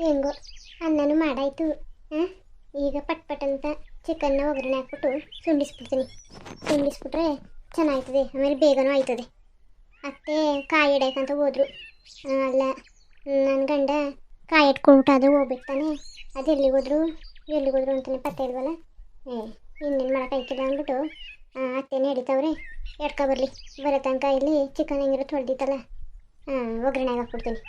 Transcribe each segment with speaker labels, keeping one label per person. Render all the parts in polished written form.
Speaker 1: ಹೆಂಗೋ ಅನ್ನನೂ ಮಾಡಾಯ್ತು. ಹಾಂ, ಈಗ ಪಟ್ ಪಟ್ ಅಂತ ಚಿಕನ್ನ ಒಗ್ಗರಣೆ ಹಾಕ್ಬಿಟ್ಟು ಸುಂಡಿಸ್ಬಿಡ್ತೀನಿ. ಸುಂಡಿಸ್ಬಿಟ್ರೆ ಚೆನ್ನಾಗ್ತದೆ, ಆಮೇಲೆ ಬೇಗನೂ ಆಯ್ತದೆ. ಅತ್ತೆ ಕಾಯಿ ಇಡಬೇಕಂತ ಹೋದ್ರು. ಅಲ್ಲ, ನನ್ನ ಗಂಡ ಕಾಯಿ ಇಟ್ಕೊಂಡ್ಬಿಟ್ಟು ಅದು ಹೋಗ್ಬೇಕು ತಾನೆ. ಅದು ಎಲ್ಲಿಗೋದ್ರು ಅಂತಲೇ ಪತ್ತೆ ಇಲ್ವಲ್ಲ. ಇನ್ನೇನು ಮಾಡೋಕ್ಕಾಯ್ತಿಲ್ಲ ಅಂದ್ಬಿಟ್ಟು ಅತ್ತೆನೇ ಹಿಡಿತವ್ರೆ. ಎಡ್ಕೊ ಬರೋ ತನಕ ಇಲ್ಲಿ ಚಿಕನ್ ಹೆಂಗಿರೋ ತೊಳೆದಿತ್ತಲ್ಲ, ಒಗ್ಗರಣೆಗೆ ಹಾಕ್ಬಿಡ್ತೀನಿ.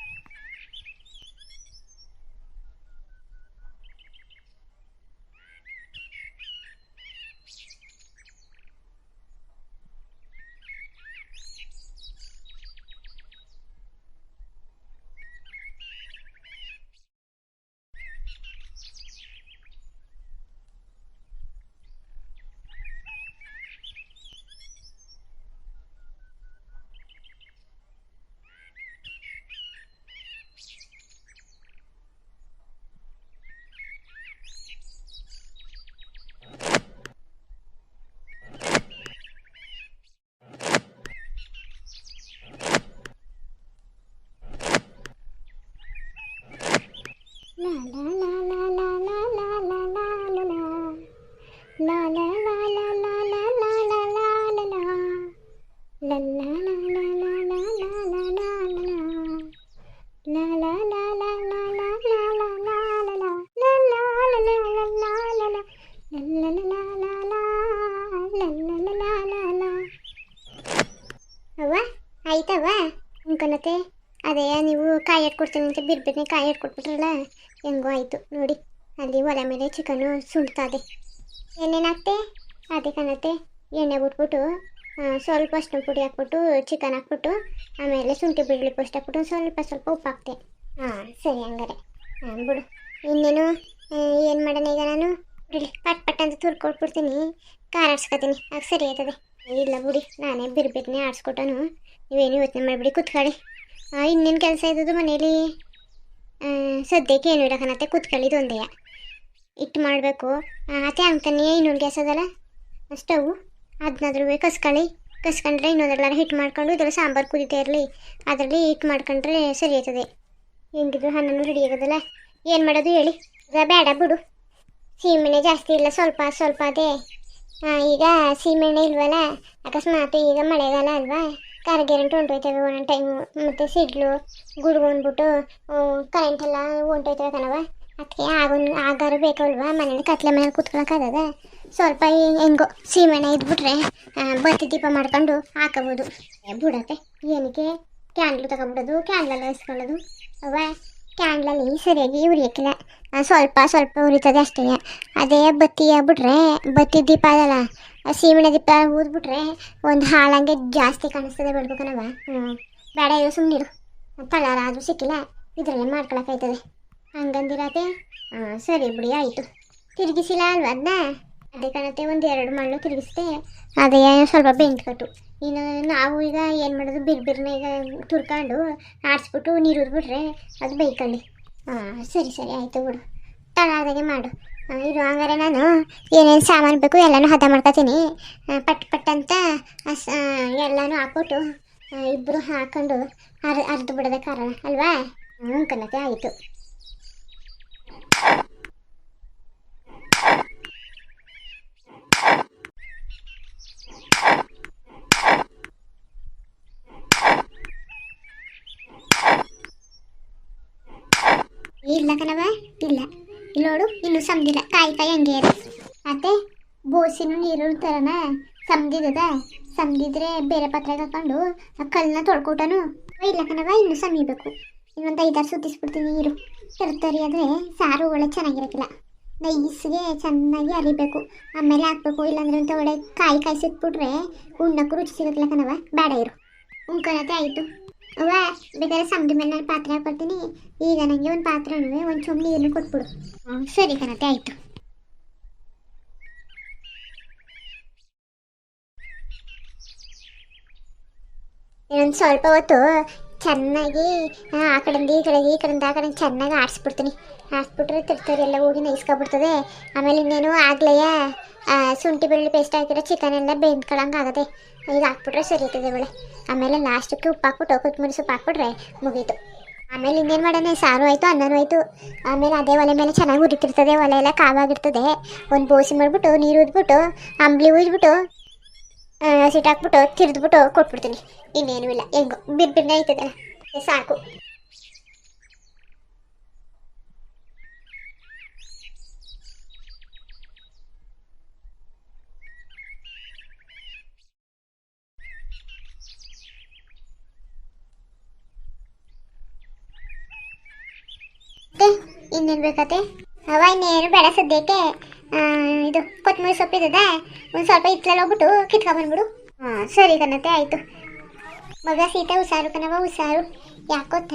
Speaker 1: ಅವ್ವ ಆಯ್ತವ್ವ ಅನ್ಕೊಳತ್ತೆ. ಅದೇ ನೀವು ಕಾಯಿ ಇಟ್ಕೊಡ್ತೀನಿ ಅಂತ ಬಿರ್ಬಿರ್ನೆ ಕಾಯಿ ಇಟ್ಕೊಟ್ಬಿಟ್ರಲ್ಲ, ಹೆಂಗೋ ಆಯಿತು ನೋಡಿ. ಅಲ್ಲಿ ಒಲೆ ಮೇಲೆ ಚಿಕನ್ನು ಸುಡ್ತಾದೆ. ಏನೇನಾಗ್ತೆ ಅದೇ ಕಾಣತ್ತೆ. ಎಣ್ಣೆ ಬಿಟ್ಬಿಟ್ಟು ಸ್ವಲ್ಪ ಅಷ್ಟು ಪುಡಿ ಹಾಕ್ಬಿಟ್ಟು ಚಿಕನ್ ಹಾಕ್ಬಿಟ್ಟು ಆಮೇಲೆ ಶುಂಠಿ ಬೆಳ್ಳುಳ್ಳಿ ಪೇಸ್ಟ್ ಹಾಕ್ಬಿಟ್ಟು ಸ್ವಲ್ಪ ಉಪ್ಪು ಹಾಕ್ತೆ. ಸರಿ ಹಂಗಾರೆ. ಬಿಡು, ಇನ್ನೇನು ಏನು ಮಾಡೋಣ ಈಗ ನಾನು. ಬಿಡಿ, ಪಟ್ ಪಟ್ ಅಂತ ತುರ್ಕೊಟ್ಬಿಡ್ತೀನಿ, ಖಾರ ಆಡ್ಸ್ಕೊತೀನಿ, ಆಗ ಸರಿ ಆಯ್ತದೆ. ಇಲ್ಲ ಬಿಡಿ, ನಾನೇ ಬಿರ್ಬಿರ್ನೆ ಆಡ್ಸ್ಕೊಟ್ಟನು. ನೀವೇನು ಯೋಚನೆ ಮಾಡಿಬಿಡಿ, ಕುತ್ಕೊಳ್ಳಿ. ಇನ್ನೇನು ಕೆಲಸ ಇದ್ದದ್ದು ಮನೇಲಿ ಸದ್ಯಕ್ಕೆ ಏನು ಇಡಕನತ್ತೆ, ಕುತ್ಕೊಳ್ಳಿದ್ದು ಒಂದೇ. ಹಿಟ್ಟು ಮಾಡಬೇಕು ಅತ್ತೆ ಅಂತಾನೆ. ಇನ್ನೊಂದು ಗ್ಯಾಸ್ ಅದಲ್ಲ ಸ್ಟವ್, ಅದನ್ನಾದ್ರೂ ಕಸ್ಕೊಂಡ್ರೆ ಇನ್ನೊಂದೆಲ್ಲರೂ ಹಿಟ್ಟು ಮಾಡ್ಕೊಂಡು ಇದೆಲ್ಲ ಸಾಂಬಾರು ಕುದೀತಾ ಇರಲಿ, ಅದರಲ್ಲಿ ಹಿಟ್ಟು ಮಾಡ್ಕೊಂಡ್ರೆ ಸರಿ ಆಯ್ತದೆ. ಹೆಂಗಿದ್ರು ಹಣ್ಣು ರೆಡಿ ಆಗೋದಲ್ಲ. ಏನು ಮಾಡೋದು ಹೇಳಿ, ಈಗ ಬೇಡ ಬಿಡು. ಸೀಮೆಣ್ಣೆ ಜಾಸ್ತಿ ಇಲ್ಲ, ಸ್ವಲ್ಪ ಅದೇ. ಈಗ ಸೀಮೆಣ್ಣೆ ಇಲ್ವಲ್ಲ, ಅಕಸ್ಮಾತ್ ಈಗ ಮಳೆಗಾಲ ಅಲ್ವಾ, ಕರಗೆರಂಟು ಹೊಂಟೋಯ್ತವೆ ಒಂದೊಂದು ಟೈಮು. ಮತ್ತು ಸಿಡ್ಲು ಗುಡ್ಗೊಂಡ್ಬಿಟ್ಟು ಕರೆಂಟೆಲ್ಲ ಹೊಂಟೋಯ್ತವೆ ಕಣವ. ಅದಕ್ಕೆ ಆಗಾರು ಬೇಕಲ್ವಾ, ಮನೇಲಿ ಕತ್ಲೆ ಮನೇಲಿ ಕುತ್ಕೊಳಕ್ಕಾಗದ. ಸ್ವಲ್ಪ ಹೆಂಗೋ ಸೀಮೆಣ್ಣೆ ಇದ್ಬಿಟ್ರೆ ಬತ್ತಿ ದೀಪ ಮಾಡ್ಕೊಂಡು ಹಾಕೋಬೋದು. ಬಿಡತ್ತೆ, ಏನಕ್ಕೆ ಕ್ಯಾಂಡ್ಲು ತಗೊಬಿಡೋದು, ಕ್ಯಾಂಡ್ಲೆಲ್ಲ ಇಸ್ಕೊಳ್ಳೋದು. ಅವ ಕ್ಯಾಂಡ್ಲಲ್ಲಿ ಸರಿಯಾಗಿ ಉರಿಯೋಕ್ಕಿಲ್ಲ, ಸ್ವಲ್ಪ ಉರಿತದೆ ಅಷ್ಟೇ. ಅದೇ ಬತ್ತಿ ಆಗ್ಬಿಟ್ರೆ, ಬತ್ತಿ ದೀಪ ಅದಲ್ಲ, ಸೀಮೆಣ್ಣೆ ದೀಪ ಊದ್ಬಿಟ್ರೆ ಒಂದು ಹಾಳಂಗೆ ಜಾಸ್ತಿ ಕಾಣಿಸ್ತದೆ ಬೆಳ್ಬೇಕನವ. ಬೇಡ ಇರೋ ಸುಮ್ಮನಿರು, ತಳಾರ ಆದರೂ ಸಿಕ್ಕಿಲ್ಲ, ಇದರಲ್ಲೇ ಮಾಡ್ಕೊಳಕ್ಕಾಯ್ತದೆ ಹಂಗಂದಿರತ್ತೆ. ಸರಿ ಬಿಡಿ ಆಯಿತು. ತಿರುಗಿಸಿಲ್ಲ ಅಲ್ವ ಅದನ್ನ, ಅದೇ ಕಾಣತ್ತೆ. ಒಂದು 2 ಮಣ್ಣು ತಿರುಗಿಸ್ದೆ, ಅದೇ ಸ್ವಲ್ಪ ಬೆಂದ್ಕಟ್ಟು. ಇನ್ನು ನಾವು ಈಗ ಏನು ಮಾಡೋದು, ಬಿರ್ಬಿರ್ನ ಈಗ ತುರ್ಕೊಂಡು ಆಡಿಸ್ಬಿಟ್ಟು ನೀರು ಉದ್ಬಿಟ್ರೆ ಅದು ಬೈಕೊಳ್ಳಿ. ಸರಿ ಆಯಿತು ಬಿಡು, ತಳಾದಾಗೆ ಮಾಡು. ಇದು ಹಂಗಾರೆ ನಾನು ಏನೇನು ಸಾಮಾನು ಬೇಕು ಎಲ್ಲನೂ ಹದ ಮಾಡ್ಕೊತೀನಿ. ಪಟ್ ಅಂತ ಎಲ್ಲನೂ ಹಾಕ್ಬಿಟ್ಟು ಇಬ್ಬರು ಹಾಕೊಂಡು ಅರ್ದು ಬಿಡೋದೆ ಕಾರಣ ಅಲ್ವಾ. ಕನ್ನತೆ ಆಯಿತು. ಇಲ್ಲ ಕಣವ, ಇಲ್ಲ ನೋಡು, ಇನ್ನೂ ಸಮದಿಲ್ಲ. ಕಾಯಿ ಹಂಗೆ ಇದೆ. ಮತ್ತೆ ಬೋಸಿನೂ ನೀರು ಥರನ ಸಮದಿದ್ರೆ ಬೇರೆ ಪಾತ್ರೆಗೆ ಹಾಕೊಂಡು ಆ ಕಲ್ಲನ್ನ ತೊಳ್ಕೊಟನು. ಇಲ್ಲ ಕಣವ, ಇನ್ನೂ ಸಮೀಬೇಕು. ಇನ್ನೊಂದು 5-6 ಸುತ್ತಿಸ್ಬಿಡ್ತೀನಿ ನೀರು. ತರಕಾರಿ ಆದರೆ ಸಾರು ಒಳ್ಳೆ ಚೆನ್ನಾಗಿರೋಕ್ಕಿಲ್ಲ. ನೈಸ್ಗೆ ಚೆನ್ನಾಗಿ ಅರಿಬೇಕು, ಆಮೇಲೆ ಹಾಕ್ಬೇಕು. ಇಲ್ಲಾಂದ್ರೆ ಅಂತ ಒಳ್ಳೆ ಕಾಯಿ ಸಿಕ್ಬಿಟ್ರೆ ಉಣ್ಣಕ್ಕೂ ರುಚಿ ಸಿಗಕ್ಕಿಲ್ಲ ಕಣವ. ಬೇಡ ಇರು, ಉಣ್ಕೊಳತೆ ಆಯಿತು. ಅವ್ವ ಬೇಕಾದ್ರೆ ಸಮುದ್ರ ಮೇಲೆ ನಾನು ಪಾತ್ರೆ ಹಾಕೊಡ್ತೀನಿ. ಈಗ ನನಗೆ ಒಂದು ಪಾತ್ರೆನೂ ಒಂದು ಚೊಂಬು ನೀರನ್ನು ಕೊಟ್ಬಿಡು. ಸರಿ ಕಣತೆ ಆಯಿತು. ಇನ್ನೊಂದು ಸ್ವಲ್ಪ ಹೊತ್ತು ಚೆನ್ನಾಗಿ ಆ ಕಡೆಯಿಂದ ಈ ಕಡೆಯಿಂದ ಆ ಕಡೆ ಚೆನ್ನಾಗಿ ಆಡಿಸ್ಬಿಡ್ತೀನಿ. ಆಡಿಸ್ಬಿಟ್ರೆ ತರಕಾರಿ ಎಲ್ಲ ಹೋಗಿ ನೈಸ್ಕೊಬಿಡ್ತದೆ. ಆಮೇಲೆ ಇನ್ನೇನು ಆಗ್ಲೆಯ ಶುಂಠಿ ಬೆಳ್ಳುಳ್ಳಿ ಪೇಸ್ಟ್ ಹಾಕಿರೋ ಚಿಕನ್ ಎಲ್ಲ ಬೆಂದ್ಕೊಳ್ಳಂಗೆ ಆಗುತ್ತೆ. ಈಗ ಹಾಕ್ಬಿಟ್ರೆ ಸರಿ ಆಗ್ತದೆ ಒಳ್ಳೆ. ಆಮೇಲೆ ಲಾಸ್ಟಕ್ಕೆ ಉಪ್ಪು ಹಾಕ್ಬಿಟ್ಟು ಕೊತ್ತಂಬರಿ ಸೊಪ್ಪು ಹಾಕ್ಬಿಟ್ರೆ ಮುಗೀತು. ಆಮೇಲೆ ಇನ್ನೇನು ಮಾಡೋಣ, ಸಾರು ಆಯಿತು ಅನ್ನನೂ ಆಯಿತು. ಆಮೇಲೆ ಅದೇ ಒಲೆ ಮೇಲೆ ಚೆನ್ನಾಗಿ ಉರಿತಿರ್ತದೆ, ಒಲೆ ಎಲ್ಲ ಕಾವಾಗಿರ್ತದೆ. ಒಂದು ಬೋಸಿ ಮಾಡಿಬಿಟ್ಟು ನೀರು ಉದ್ಬಿಟ್ಟು ಅಂಬ್ಲಿ ಉಯ್ದ್ಬಿಟ್ಟು ಸಿಟ್ಟಾಕ್ಬಿಟ್ಟು ತಿರ್ದ್ಬಿಟ್ಟು ಕೊಟ್ಬಿಡ್ತೀನಿ. ಇನ್ನೇನು ಇಲ್ಲ, ಹೆಂಗೋ ಬಿರ್ಬಿರ್ನೆ ಆಯ್ತದಲ್ಲ, ಸಾಕು. ಮತ್ತೆ ಇನ್ನೇನು ಬೇಕತ್ತೆ? ಅವ ಇನ್ನೇನು ಬೇಡ ಸದ್ಯಕ್ಕೆ. ಇದು ಕೊತ್ತಂಬರಿ ಸೊಪ್ಪಿದ್ದದ, ಒಂದು ಸ್ವಲ್ಪ ಇತ್ತಲಲ್ಲಿ ಹೋಗ್ಬಿಟ್ಟು ಕಿತ್ಕೊಂಡ್ಬಂದ್ಬಿಡು. ಹಾಂ ಸರಿ ಕಣತೆ, ಆಯಿತು. ಮಗ ಸೀತೆ ಹುಷಾರು ಕಣವ, ಹುಷಾರು. ಯಾಕೋತ್ತ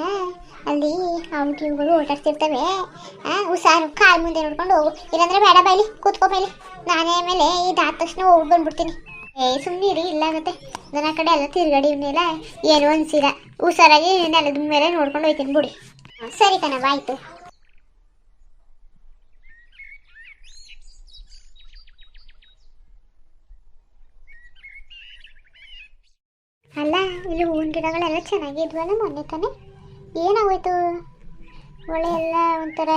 Speaker 1: ಅಲ್ಲಿ ಅವ್ನಿಗೆ ಇವುಗಳು ಓಟಾಡ್ತಿರ್ತವೆ. ಹುಷಾರು, ಕಾಲು ಮುಂದೆ ನೋಡ್ಕೊಂಡು ಹೋಗು, ಇಲ್ಲಾಂದ್ರೆ ಬೇಡ ಬೈಲಿ ಕೂತ್ಕೋ ಬೈಲಿ. ನಾನೇ ಆಮೇಲೆ ಇದಾದ ತಕ್ಷಣ ಹೋಗಿ ಬಂದ್ಬಿಡ್ತೀನಿ. ಸುಮ್ಮನಿರಿ, ಇಲ್ಲಾಗತ್ತೆ. ನನ್ನ ಆ ಕಡೆ ಎಲ್ಲ ತಿರುಗಾಡಿ ಇವನ್ನೆಲ್ಲ ಏನು ಅನ್ಸಿಲ್ಲ. ಹುಷಾರಾಗಿ ನೆಲದ ಮೇಲೆ ನೋಡ್ಕೊಂಡು ಹೋಗ್ತೀನಿ ಬಿಡಿ. ಸರಿ ಕಣವ, ಆಯಿತು. ಅಲ್ಲ, ಇಲ್ಲಿ ಹೂವಿನ ಗಿಡಗಳೆಲ್ಲ ಚೆನ್ನಾಗಿದ್ವಲ್ಲ ಮೊನ್ನೆ ತಾನೆ, ಏನಾಗೋಯ್ತು? ಒಳ್ಳೆ ಎಲ್ಲ ಒಂಥರ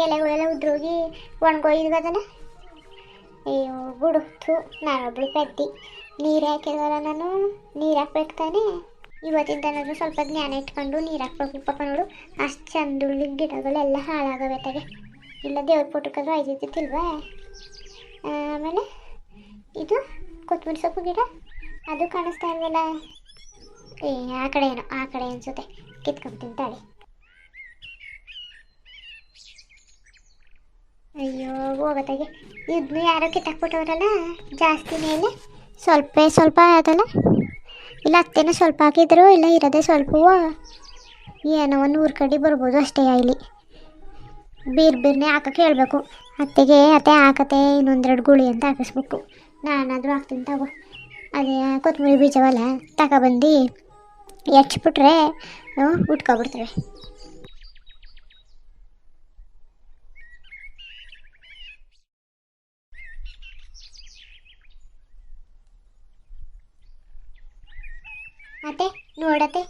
Speaker 1: ಎಲೆಗಳೆಲ್ಲ ಉದ್ರೋಗಿ ಒಣಗೋಯ್ದದಲ್ಲ. ಅಯ್ಯೋ ಬಿಡು, ಥೂ, ನಾನೊಬ್ಳು ಪೆದ್ದಿ. ನೀರು ಹಾಕಿದಾರ, ನಾನು ನೀರು ಹಾಕ್ಬೇಕು ತಾನೆ. ಇವತ್ತಿಂದ ಏನಾದರೂ ಸ್ವಲ್ಪ ಜ್ಞಾನ ಇಟ್ಕೊಂಡು ನೀರು ಹಾಕ್ಬೇಕು ಪಾಪ. ನೋಡು, ಅಷ್ಟು ಚಂದುಳ್ಳಿ ಗಿಡಗಳೆಲ್ಲ ಹಾಳಾಗವೆ ತಗೆ. ಇಲ್ಲ ದೇವ್ರ ಪುಟಕ್ಕಾದ್ರೂ ಆಯ್ತಿತ್ತಿಲ್ವಾ? ಆಮೇಲೆ ಇದು ಕೊತ್ತಂಬರಿ ಸೊಪ್ಪು ಗಿಡ ಅದು ಕಾಣಿಸ್ತಾ ಇಲ್ವಲ್ಲ. ಆ ಕಡೆ ಏನೋ, ಆ ಕಡೆ ಅನ್ಸುತ್ತೆ, ಕಿತ್ಕೊಂಡ್ತೀನಿ ತಾಳಿ. ಅಯ್ಯೋ ಹೋಗತ್ತಾಗೆ, ಇದನ್ನು ಯಾರೋ ಕಿತ್ತಾಕ್ಬಿಟ್ಟವ್ರಲ್ಲ ಜಾಸ್ತಿ ಮೇಲೆ. ಸ್ವಲ್ಪ ಅದಲ್ಲ, ಇಲ್ಲ ಅತ್ತೇನೋ ಸ್ವಲ್ಪ ಹಾಕಿದ್ರು, ಇಲ್ಲ ಇರೋದೇ ಸ್ವಲ್ಪವೋ. ಏನೋ ಒಂದು 100 ಕಡ್ಡಿ ಬರ್ಬೋದು ಅಷ್ಟೇ. ಇಲ್ಲಿ ಬಿರ್ನೆ ಹಾಕಕ್ಕೆ ಹೇಳ್ಬೇಕು ಅತ್ತೆಗೆ. ಅತ್ತೆ ಹಾಕತ್ತೆ ಇನ್ನೊಂದೆರಡು ಗುಳಿ ಅಂತ ಹಾಕಿಸ್ಬೇಕು. ನಾನಾದರೂ ಹಾಕ್ತೀನಿ ತಗೋ. ಅದೇ ಕೊತ್ತಂಬರಿ ಬೀಜವಲ್ಲ, ತಗೊಬಂದು ಹೆಚ್ಚಿಬಿಟ್ರೆ ಉಟ್ಕೊಬಿಡ್ತವೆ. ಮತ್ತೆ ನೋಡತ್ತೆ.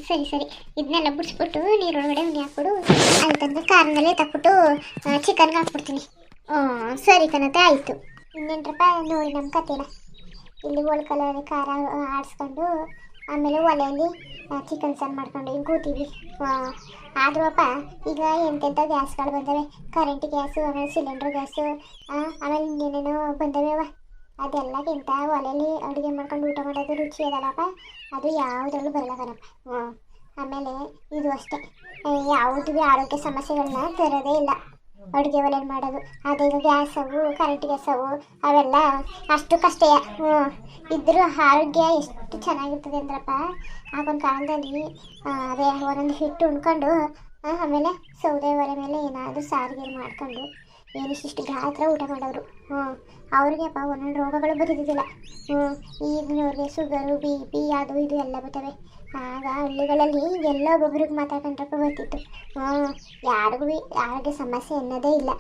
Speaker 1: ಸರಿ ಸರಿ, ಇದನ್ನೆಲ್ಲ ಬಿಡಿಸ್ಬಿಟ್ಟು ನೀರೊಳಗಡೆ ಉನಿ ಹಾಕ್ಬಿಡು. ಅಲ್ಲಿ ತನಕ ಕಾರಿನಲ್ಲೇ ತಕ್ಬಿಟ್ಟು ಚಿಕನ್ಗೆ ಹಾಕ್ಬಿಡ್ತೀನಿ. ಸರಿ ಕಣತೆ, ಆಯಿತು. ಇನ್ನೇನ್ರಪ್ಪ ನೋಡಿ ನಮ್ಮ ಕತೆನ. ಇಲ್ಲಿ ಒಳ್ಕಲಲ್ಲಿ ಖಾರ ಆಡಿಸ್ಕೊಂಡು ಆಮೇಲೆ ಒಲೆಯಲ್ಲಿ ಚಿಕನ್ ಸಾರು ಮಾಡ್ಕೊಂಡು ಹಿಂಗೆ ಕೂತೀವಿ. ಆದ್ರೂ ಅಪ್ಪ ಈಗ ಎಂತೆಂಥ ಗ್ಯಾಸ್ಗಳು ಬಂದವೆ, ಕರೆಂಟ್ ಗ್ಯಾಸು, ಆಮೇಲೆ ಸಿಲಿಂಡ್ರ್ ಗ್ಯಾಸು, ಆಮೇಲೆ ಇನ್ನೇನೇನೋ ಬಂದವೆ ಅವ. ಅದೆಲ್ಲಕ್ಕಿಂತ ಒಲೆಯಲ್ಲಿ ಅಡುಗೆ ಮಾಡ್ಕೊಂಡು ಊಟ ಮಾಡೋದು ರುಚಿ ಅದಲ್ಲಪ್ಪ, ಅದು ಯಾವುದ್ರಲ್ಲೂ ಬರಲ್ಲ ಕಣಪ್ಪ. ಆಮೇಲೆ ಇದು ಅಷ್ಟೇ, ಯಾವುದೇ ಆರೋಗ್ಯ ಸಮಸ್ಯೆಗಳನ್ನ ತರೋದೇ ಇಲ್ಲ ಅಡುಗೆ ಒಲೆಯಲ್ಲಿ ಮಾಡೋದು. ಅದೇ ಈಗ ಗ್ಯಾಸ್ ಅವು, ಕರೆಂಟ್ ಗ್ಯಾಸ್ ಅವು, ಅವೆಲ್ಲ ಅಷ್ಟು ಕಷ್ಟ. ಇದ್ರೂ ಆರೋಗ್ಯ ಎಷ್ಟು ಚೆನ್ನಾಗಿರ್ತದೆ ಅಂದ್ರಪ್ಪ. ಆಗೊಂದು ಕಾಲದಲ್ಲಿ ಅದೇ ಒಂದೊಂದು ಹಿಟ್ಟು ಉಣ್ಕೊಂಡು ಆಮೇಲೆ ಸೌದೆ ಒಲೆ ಮೇಲೆ ಏನಾದರೂ ಸಾರಿಗೆ ಮಾಡ್ಕೊಂಡು ಏನಿಷ್ಟು ಗಾತ್ರ ಊಟ ಮಾಡೋರು. ಅವ್ರಿಗೆಪ್ಪ ಒಂದೊಂದು ರೋಗಗಳು ಬರೋದಿಲ್ಲ. ಈಗಿನವ್ರಿಗೆ ಶುಗರು, BP ಅದು ಇದು ಎಲ್ಲ ಬರ್ತವೆ. ಆಗ ಹಳ್ಳಿಗಳಲ್ಲಿ ಎಲ್ಲ ಒಬ್ಬೊಬ್ರಿಗೆ ಮಾತಾಡ್ಕೊಂಡ್ರಪ್ಪ ಬರ್ತಿತ್ತು. ಯಾರಿಗೂ ಆರೋಗ್ಯ ಸಮಸ್ಯೆ ಅನ್ನೋದೇ ಇಲ್ಲ.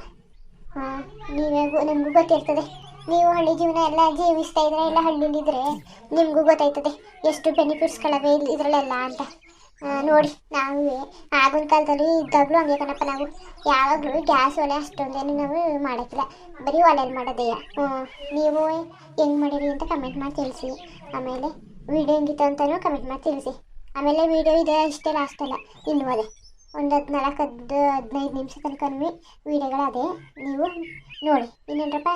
Speaker 1: ನಿಮಗೂ ಗೊತ್ತಿರ್ತದೆ, ನೀವು ಹಳ್ಳಿ ಜೀವನ ಎಲ್ಲ ಜೀವಿಸ್ತಾ ಇದ್ರೆ, ಇಲ್ಲ ಹಳ್ಳಿಲಿದ್ರೆ ನಿಮಗೂ ಗೊತ್ತಾಯ್ತದೆ ಎಷ್ಟು ಬೆನಿಫಿಟ್ಸ್ಗಳವೆ ಇದರಲ್ಲೆಲ್ಲ ಅಂತ. ನೋಡಿ, ನಾವು ಆಗಿನ ಕಾಲದಲ್ಲಿ ಇದ್ದಾಗಲೂ ಹಂಗೆ ಕಣಪ್ಪ. ನಾವು ಯಾವಾಗಲೂ ಗ್ಯಾಸ್ ಒಲೆ ಅಷ್ಟೊಂದೇನು ನಾವು ಮಾಡೋಕ್ಕಿಲ್ಲ, ಬರೀ ಒಲೆಯಲ್ಲಿ ಮಾಡೋದೇ. ನೀವು ಹೆಂಗೆ ಮಾಡಿರಿ ಅಂತ ಕಮೆಂಟ್ ಮಾಡಿ ತಿಳಿಸಿ. ಆಮೇಲೆ ವೀಡಿಯೋ ಹೆಂಗಿತ್ತು ಅಂತಲೂ ಕಮೆಂಟ್ ಮಾಡಿ ತಿಳಿಸಿ. ಆಮೇಲೆ ವೀಡಿಯೋ ಇದೆ ಇಷ್ಟೇ ಲಾಸ್ಟ್ ಅಲ್ಲ, ಇನ್ನೂ ಅದೇ ಒಂದು 14-15 ನಿಮಿಷ ತನಕ ವೀಡಿಯೋಗಳು ಅದೇ, ನೀವು ನೋಡಿ. ಇನ್ನೇನ್ರಪ್ಪ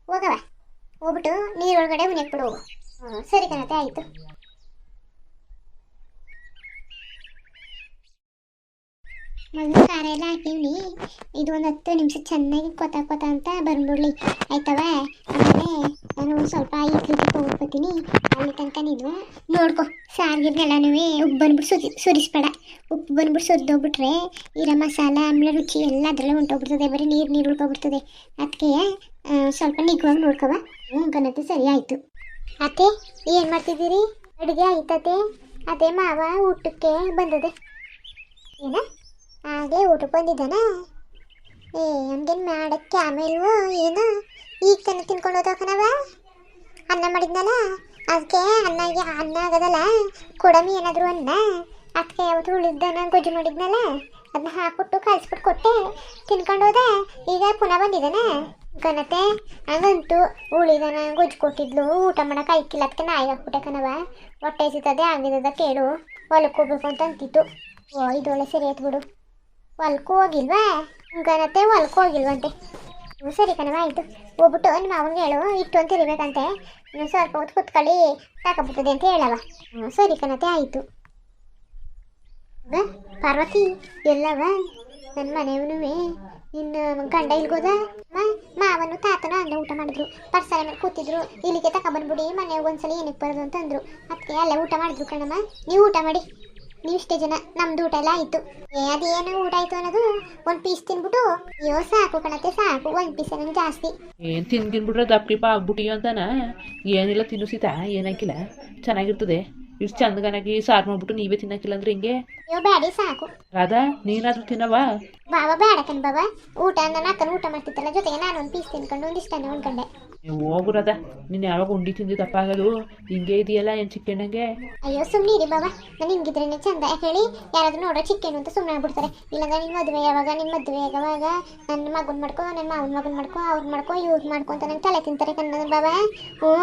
Speaker 1: ಹೋಗವ, ಹೋಗ್ಬಿಟ್ಟು ನೀರೊಳಗಡೆ ಉನಿಯಕ್ಬಿಡು ಹೋಗು. ಸರಿ ಕಣತೆ, ಆಯಿತು. ಮೊದಲು ಖಾರ ಎಲ್ಲ ಹಾಕಿವ್ನಿ. ಇದು ಒಂದು 10 ನಿಮಿಷ ಚೆನ್ನಾಗಿ ಕೊತ ಅಂತ ಬಂದ್ಬಿಡ್ಲಿ, ಆಯ್ತವ. ಆಮೇಲೆ ನಾನು ಸ್ವಲ್ಪ ಇಡ್ಲಿ ಹೋಗ್ಬಿಡ್ತೀನಿ. ಅಲ್ಲಿ ತನಕ ನೀನು ನೋಡ್ಕೊ, ಸಾರಿಗೆಲ್ಲನೂ ಉಪ್ಪು ಬಂದ್ಬಿಟ್ಟು ಸುರಿಸ್ಬೇಡ. ಉಪ್ಪು ಬಂದ್ಬಿಟ್ಟು ಸುರಿದೋಗ್ಬಿಟ್ರೆ ಇರೋ ಮಸಾಲ ಆಮೇಲೆ ರುಚಿ ಎಲ್ಲ ಅದರಲ್ಲೇ ಹೊಂಟೋಗ್ಬಿಡ್ತದೆ, ಬರೀ ನೀರು ಉಳ್ಕೊಬಿಡ್ತದೆ. ಅದಕ್ಕೆ ಸ್ವಲ್ಪ ನಿಗ್ವಾಗಿ ನೋಡ್ಕೊವ. ಕಣತೆ, ಸರಿ ಆಯಿತು. ಅತ್ತೆ ಏನು ಮಾಡ್ತಿದ್ದೀರಿ? ಅಡುಗೆ ಆಯ್ತತೆ? ಅದೇ ಮಾವ ಊಟಕ್ಕೆ ಬಂದದೆ. ಏನ ಹಾಗೆ ಊಟಕ್ಕೆ ಬಂದಿದ್ದಾನ? ಹಂಗೇನು ಮಾಡೋಕ್ಕೆ ಆಮೇಲೂ ಏನು ಈಗ ತಾನೆ ತಿನ್ಕೊಂಡು ಹೋದಕನವ. ಅನ್ನ ಮಾಡಿದ್ನಲ್ಲ, ಅದಕ್ಕೆ ಅನ್ನ ಆಗೋದಲ್ಲ, ಕೊಡಮಿ ಏನಾದರೂ ಅನ್ನ. ಅದಕ್ಕೆ ಯಾವತ್ತು ಉಳಿದನ ಗೊಜ್ಜು ಮಾಡಿದ್ನಲ್ಲ ಅದನ್ನ ಹಾಕ್ಬಿಟ್ಟು ಕಲಿಸ್ಬಿಟ್ಟು ಕೊಟ್ಟೆ ತಿನ್ಕೊಂಡು ಹೋದೆ. ಈಗ ಪುನಃ ಬಂದಿದ್ದಾನೆ ಕಣತೆ. ಹಂಗಂತೂ ಉಳಿದನ ಗೊಜ್ಜು ಕೊಟ್ಟಿದ್ಲು, ಊಟ ಮಾಡೋಕೆ ಆಯ್ಕಿಲ್ಲ, ಅದಕ್ಕೆ ನಾಯಿಗೆ ಹಾಕ್ಬಿಟ್ಟೆ ಕಣವ. ಹೊಟ್ಟೆ ಸಿಗ್ತದೆ ಆಗಿದ್ದದ ಕೇಳು, ಹೊಲಕ್ಕೆ ಹೋಗ್ಬೇಕು ಅಂತ ಅಂತಿತ್ತು. ಓ ಇದೊಳ್ಳೆ ಸರಿ ಆಯ್ತು ಬಿಡು. ಹೊಲಕ್ಕೂ ಹೋಗಿಲ್ವಾ ಕಣತೆ? ಹೊಲಕ್ಕೂ ಹೋಗಿಲ್ವಂತೆ. ಹ್ಞೂ ಸರಿ ಕಣವ ಆಯಿತು. ಹೋಗ್ಬಿಟ್ಟು ನಿಮ್ಮ ಅವನಿಗೆ ಹೇಳು ಇಟ್ಟು ಅಂತ ಇರಬೇಕಂತೆ, ಇನ್ನು ಸ್ವಲ್ಪ ಹೊತ್ತು ಕುತ್ಕೊಳ್ಳಿ ಸಾಕಾಗ್ಬಿಡ್ತದೆ ಅಂತ ಹೇಳವ. ಹ್ಞೂ ಸರಿ ಕಣತೆ ಆಯಿತು. ಪಾರ್ವತಿ ಎಲ್ಲವ ನನ್ನ ಮನೆಯವನು ನಿನ್ನ ಗಂಡ ಇಲ್ಗೋದ? ಮಾವನು ತಾತನ ಅಲ್ಲೇ ಊಟ ಮಾಡಿದ್ರು, ಪರ್ಸಲ ಮೇಲೆ ಕೂತಿದ್ರು, ಇಲ್ಲಿಗೆ ತಗೊಬಂದ್ಬಿಡಿ ಮನೆಯಾಗ ಒಂದ್ಸಲ ಏನಕ್ಕೆ ಬರೋದು ಅಂತ ಅಂದರು. ಅದಕ್ಕೆ ಅಲ್ಲೇ ಊಟ ಮಾಡಿದ್ರು ಕಣಮ್ಮ. ನೀವು ಊಟ ಮಾಡಿ, ನೀವು ಇಷ್ಟೇ ಜನ, ನಮ್ದು ಊಟ ಎಲ್ಲ ಆಯಿತು. ಅದೇನು ಊಟ ಆಯಿತು ಅನ್ನೋದು ಒಂದು ಪೀಸ್ ತಿನ್ಬಿಟ್ಟು ಅಯ್ಯೋ ಸಾಕು ಕಣತೆ ಸಾಕು, ಒಂದು ಪೀಸ್ ನನಗೆ ಜಾಸ್ತಿ
Speaker 2: ಏನು ತಿನ್ಬಿಟ್ರೆ ದಪ್ಪಿಪ್ಪ ಆಗ್ಬಿಟ್ಟಿಯೋ ಅಂತಾನ. ಏನಿಲ್ಲ ತಿನ್ನಿಸಿತಾ, ಏನಾಕಿಲ್ಲ ಚೆನ್ನಾಗಿರ್ತದೆ. ಇಷ್ಟು ಚಂದಗನಾಗಿ ಸಾರು ಮಾಡ್ಬಿಟ್ಟು ನೀವೇ ತಿನ್ನಕ್ಕಿಲ್ಲ ಅಂದ್ರೆ ಹಿಂಗೆ?
Speaker 1: ಅಯ್ಯೋ ಬ್ಯಾಡಿ ಸಾಕು.
Speaker 2: ರಾಧಾ ನೀನಾದ್ರೂ ತಿನ್ನವಾ?
Speaker 1: ಬಾಬಾ ಬೇಡ ಕಣ್ ಬಾಬಾ, ಊಟ ನನ್ನ ಅಕ್ಕನ ಊಟ ಮಾಡ್ತಿತ್ತಲ್ಲ ಜೊತೆಗೆ ನಾನು ಒಂದು ಪೀಸ್ ತಿನ್ಕೊಂಡು ಒಂದಿಷ್ಟನ್ನೇ ಉಣ್ಕೊಂಡೆ.
Speaker 2: ನೀವು ಹೋಗು ರಾಧಾ, ನೀನು ಯಾವಾಗ ಉಂಡಿ ತಿಂದು ದಪ್ಪ ಆಗೋದು? ಹಿಂಗೆ ಇದೆಯಲ್ಲ ಏನು ಚಿಕ್ಕಣ್ಣಂಗೆ?
Speaker 1: ಅಯ್ಯೋ ಸುಮ್ಮನಿರಿ ಬಾಬಾ, ನಾನು ಹಿಂಗಿದ್ರೇನೆ ಚಂದ. ಯಾಕೆ ಹೇಳಿ, ಯಾರಾದ್ರೂ ನೋಡೋ ಚಿಕ್ಕೇನು ಅಂತ ಸುಮ್ಮನೆ ಆಗ್ಬಿಡ್ತಾರೆ. ಇಲ್ಲಾಂದ್ರೆ ನಿನ್ನ ಮದುವೆ ಯಾವಾಗ, ನಿನ್ನ ಮದುವೆ ಯಾವಾಗ, ನನ್ನ ಮಗನ ಮಾಡ್ಕೊ, ನನ್ನ ಮಾವನ ಮಗನ ಮಾಡ್ಕೊ, ಅವ್ರು ಮಾಡ್ಕೊ ಇವ್ರು ಮಾಡ್ಕೊ ಅಂತ ನಂಗೆ ತಲೆ ತಿಂತಾರೆ ಕಣ್ಣ ಬಾಬಾ. ಹ್ಞೂ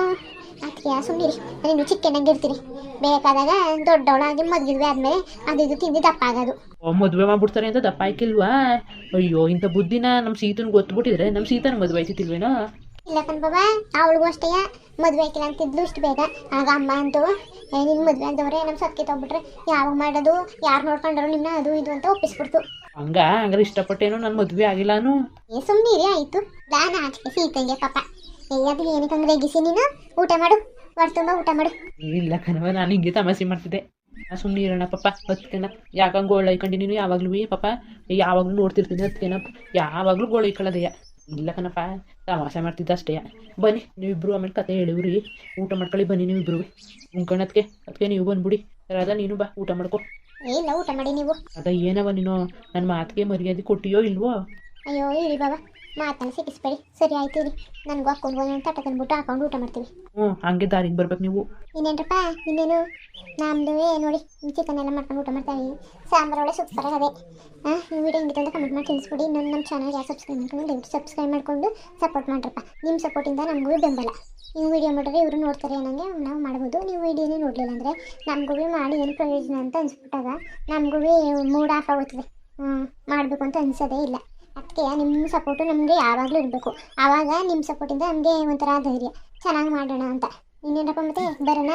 Speaker 1: ಅದಕ್ಕೆ ಸುಮ್ಮನಿರಿ, ನಾನು ಚಿಕ್ಕಣ್ಣಂಗೆ ಇರ್ತೀನಿ. ಬೇಕಾದಾಗ ದೊಡ್ಡವಳಾಗಿ ಮದುವೆ ಆದಮೇಲೆ ಅದು ಇದು ತಿಂದು ದಪ್ಪ ಆಗೋದು.
Speaker 2: ಮದುವೆ ಮಾಡ್ಬಿಡ್ತಾರೆ ಅಂತ ದಪ್ಪ ಆಯ್ಕಿಲ್ವಾ? ಅಯ್ಯೋ ಇಂಥ ಬುದ್ಧಿನ ನಮ್ಮ ಸೀತನ ಗೊತ್ತುಬಿಟ್ಟಿದ್ರೆ ನಮ್ಮ ಸೀತನ ಮದುವೆ ಆಯ್ತಿಲ್ವೇನೋ?
Speaker 1: ಇಲ್ಲ ಕಣ್ ಬಾಬಾ, ಅವಳಿಗೂ ಅಷ್ಟೇ ಮದುವೆ ಆಯ್ಕಿಲ್ಲ ಅಂತಿದ್ಲು ಇಷ್ಟು ಬೇಗ. ಆಗ ಅಮ್ಮ ಅಂತೂ ನಿನ್ನ ಮದುವೆ ಆದವ್ರೆ ನಮ್ಮ ಸತ್ಕೆ ತಗೊಬಿಟ್ರೆ ಯಾವಾಗ ಮಾಡೋದು, ಯಾರು ನೋಡ್ಕೊಂಡ್ರು ನಿಮ್ಮನ್ನ ಅದು ಇದು ಅಂತ ಒಪ್ಪಿಸ್ಬಿಡ್ತು.
Speaker 2: ಹಂಗಾರೆ ಇಷ್ಟಪಟ್ಟೇನೋ ನನ್ನ ಮದುವೆ ಆಗಿಲ್ಲಾನು?
Speaker 1: ಸುಮ್ಮನಿರಿ ಆಯಿತು. ನಾನು ಆಚೆ ಸೀತಂಗೆ ಪಾಪ ಅದು ಏನಕ್ಕೆ ಹಂಗೆ ರೇಗಿಸಿ ನೀನು. ಊಟ ಮಾಡು, ಹೊರ ತುಂಬ ಊಟ ಮಾಡು.
Speaker 2: ಇಲ್ಲ ಕಣವ, ನಾನು ಹಿಂಗೆ ತಮಾಷೆ ಮಾಡ್ತಿದ್ದೆ. ಸುಮ್ಮನೆ ಇರೋಣ ಪಾಪ. ಹತ್ಕೆನ ಯಾಕಂಗೆ ಗೋಳು ಐಕೊಂಡು ನೀನು ಯಾವಾಗಲೂ ಪಾಪ, ಯಾವಾಗಲೂ ನೋಡ್ತಿರ್ತೀನಿ ಹತ್ಕೆನ, ಯಾವಾಗಲೂ ಗೋಳು ಐಕೊಳ್ಳೋದಯ್ಯ. ಇಲ್ಲ ಕಣಪ್ಪ, ತಮಾಷೆ ಮಾಡ್ತಿದ್ದ ಅಷ್ಟೇ. ಬನ್ನಿ ನೀವಿಬ್ರು ಆಮೇಲೆ ಕತೆ ಹೇಳಿವ್ರಿ, ಊಟ ಮಾಡ್ಕೊಳ್ಳಿ ಬನ್ನಿ ನೀವಿಬ್ರು ಉಣ್ಕೊಳತ್ಗೆ. ಅದಕ್ಕೆ ನೀವು ಬಂದ್ಬಿಡಿ. ರಾಧಾ ನೀನು ಬಾ ಊಟ ಮಾಡ್ಕೊ.
Speaker 1: ಇಲ್ಲ ಊಟ ಮಾಡಿ ನೀವು.
Speaker 2: ಅದ ಏನವ ನೀನು ನನ್ನ ಮಾತಿಗೆ ಮರ್ಯಾದೆ ಕೊಟ್ಟಿಯೋ ಇಲ್ವೋ?
Speaker 1: ಅಯ್ಯೋ ಇರಿ ಬಾಬಾ, ಮಾತನ್ನು ಸಿಕ್ಕಿಸ್ಬೇಡಿ. ಸರಿ ಆಯ್ತು ಇರಿ, ನನಗೂ ಹಾಕೊಂಡು ಒಂದೊಂದು ತಟ್ಟೆ ತಂದ್ಬಿಟ್ಟು ಹಾಕೊಂಡು ಊಟ ಮಾಡ್ತೀವಿ.
Speaker 2: ಹಂಗೆ ದಾರಿಗೆ ಬರ್ಬೇಕು ನೀವು.
Speaker 1: ಇನ್ನೇನ್ರಪ್ಪ ಇನ್ನೇನು ನಮ್ಮದು ನೋಡಿ ಚಿಕನ್ ಎಲ್ಲ ಮಾಡ್ಕೊಂಡು ಊಟ ಮಾಡ್ತಾವೆ. ಸಾಂಬಾರು ಒಳ್ಳೆ ಸೂಪರ್ ಅದೇ. ಈ ವಿಡಿಯೋ ಹಿಂಗೆ ಅಂತ ಕಮೆಂಟ್ ಮಾಡಿ ತಿಳಿಸ್ಬಿಡಿ. ನಮ್ಮ ಚಾನಲ್ಗೆ ಸಬ್ಸ್ಕ್ರೈಬ್ ಮಾಡ್ಕೊಂಡು ದಯವಿಟ್ಟು ಸಬ್ಸ್ಕ್ರೈಬ್ ಮಾಡಿಕೊಂಡು ಸಪೋರ್ಟ್ ಮಾಡ್ರಪ್ಪ. ನಿಮ್ಮ ಸಪೋರ್ಟಿಂದ ನಮಗೂ ಬೆಂಬಲ. ನೀವು ವಿಡಿಯೋ ಮಾಡಿದ್ರೆ ಇವರು ನೋಡ್ತಾರೆ ಅನ್ನಂಗೆ ನಾವು ಮಾಡ್ಬೋದು. ನೀವು ವಿಡಿಯೋನೇ ನೋಡಲಿಲ್ಲ ಅಂದರೆ ನಮಗೂ ಮಾಡಿ ಏನು ಪ್ರಯೋಜನ ಅಂತ ಅನಿಸ್ಬಿಟ್ಟಾಗ ನಮಗೂ ಮೂಡ್ ಆಫ್ ಆಗುತ್ತದೆ. ಮಾಡಬೇಕು ಅಂತ ಅನಿಸೋದೇ ಇಲ್ಲ. ಅದಕ್ಕೆ ನಿಮ್ಮ ಸಪೋರ್ಟು ನಮಗೆ ಯಾವಾಗಲೂ ಇರಬೇಕು. ಆವಾಗ ನಿಮ್ಮ ಸಪೋರ್ಟಿಂದ ನಮಗೆ ಒಂಥರ ಧೈರ್ಯ, ಚೆನ್ನಾಗಿ ಮಾಡೋಣ ಅಂತ. ಇನ್ನೇನಪ್ಪ ಮತ್ತೆ ಬರೋಣ.